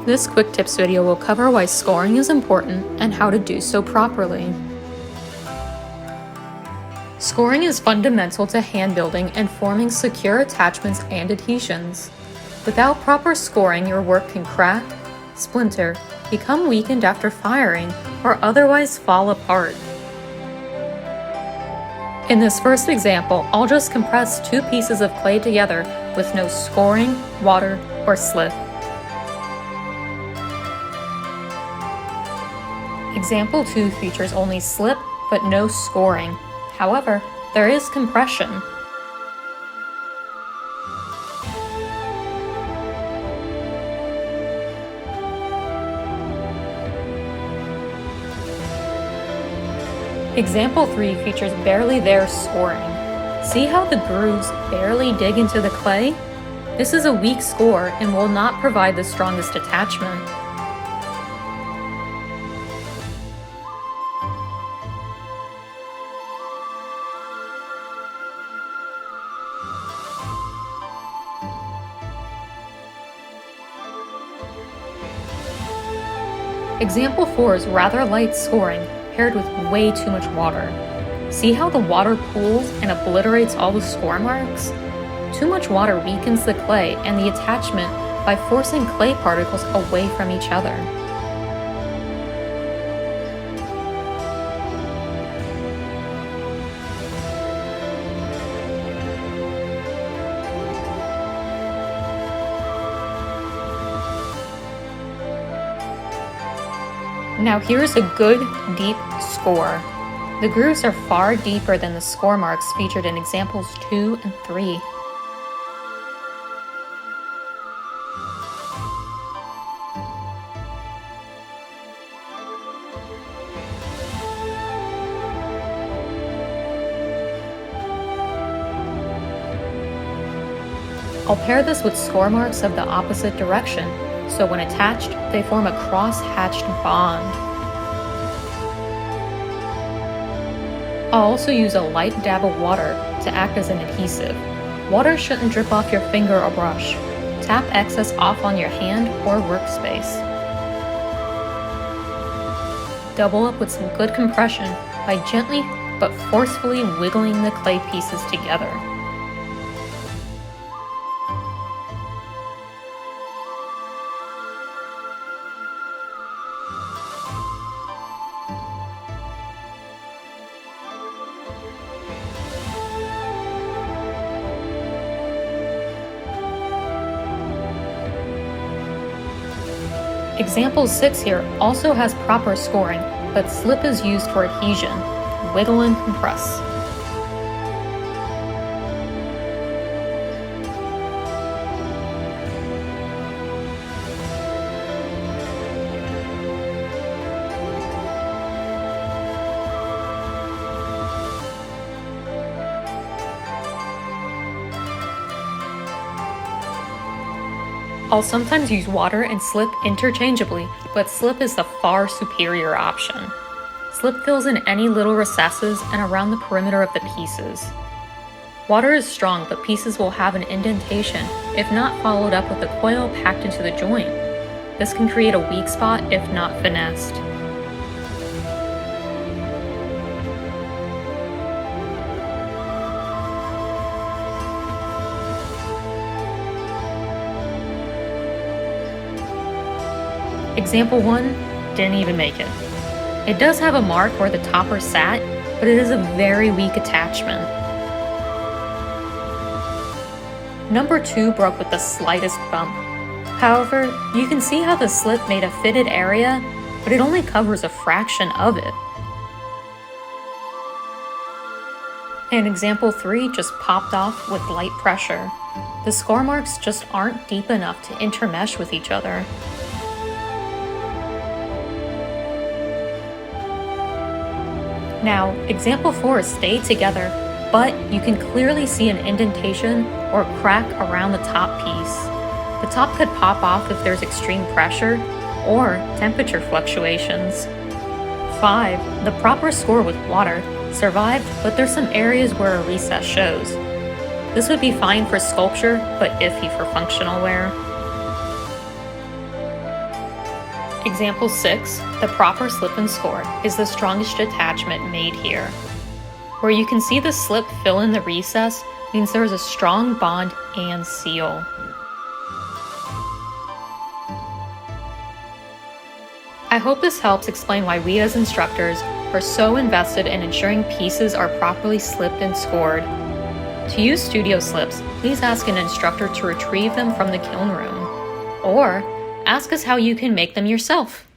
This quick tips video will cover why scoring is important and how to do so properly. Scoring is fundamental to hand building and forming secure attachments and adhesions. Without proper scoring, your work can crack, splinter, become weakened after firing, or otherwise fall apart. In this first example, I'll just compress two pieces of clay together with no scoring, water, or slip. Example 2 features only slip but no scoring. However, there is compression. Example 3 features barely there scoring. See how the grooves barely dig into the clay? This is a weak score and will not provide the strongest attachment. Example 4 is rather light scoring, paired with way too much water. See how the water pools and obliterates all the score marks? Too much water weakens the clay and the attachment by forcing clay particles away from each other. Now here's a good, deep score. The grooves are far deeper than the score marks featured in examples 2 and 3. I'll pair this with score marks of the opposite direction, so when attached, they form a cross-hatched bond. I'll also use a light dab of water to act as an adhesive. Water shouldn't drip off your finger or brush. Tap excess off on your hand or workspace. Double up with some good compression by gently but forcefully wiggling the clay pieces together. Example 6 here also has proper scoring, but slip is used for adhesion. Wiggle and compress. I'll sometimes use water and slip interchangeably, but slip is the far superior option. Slip fills in any little recesses and around the perimeter of the pieces. Water is strong, but pieces will have an indentation if not followed up with a coil packed into the joint. This can create a weak spot if not finessed. Example 1 didn't even make it. It does have a mark where the topper sat, but it is a very weak attachment. Number 2 broke with the slightest bump. However, you can see how the slip made a fitted area, but it only covers a fraction of it. And example 3 just popped off with light pressure. The score marks just aren't deep enough to intermesh with each other. Now, example 4 stayed together, but you can clearly see an indentation or crack around the top piece. The top could pop off if there's extreme pressure or temperature fluctuations. 5. The proper score with water survived, but there's some areas where a recess shows. This would be fine for sculpture, but iffy for functional wear. Example 6, the proper slip and score is the strongest attachment made here. Where you can see the slip fill in the recess means there is a strong bond and seal. I hope this helps explain why we as instructors are so invested in ensuring pieces are properly slipped and scored. To use studio slips, please ask an instructor to retrieve them from the kiln room, or ask us how you can make them yourself.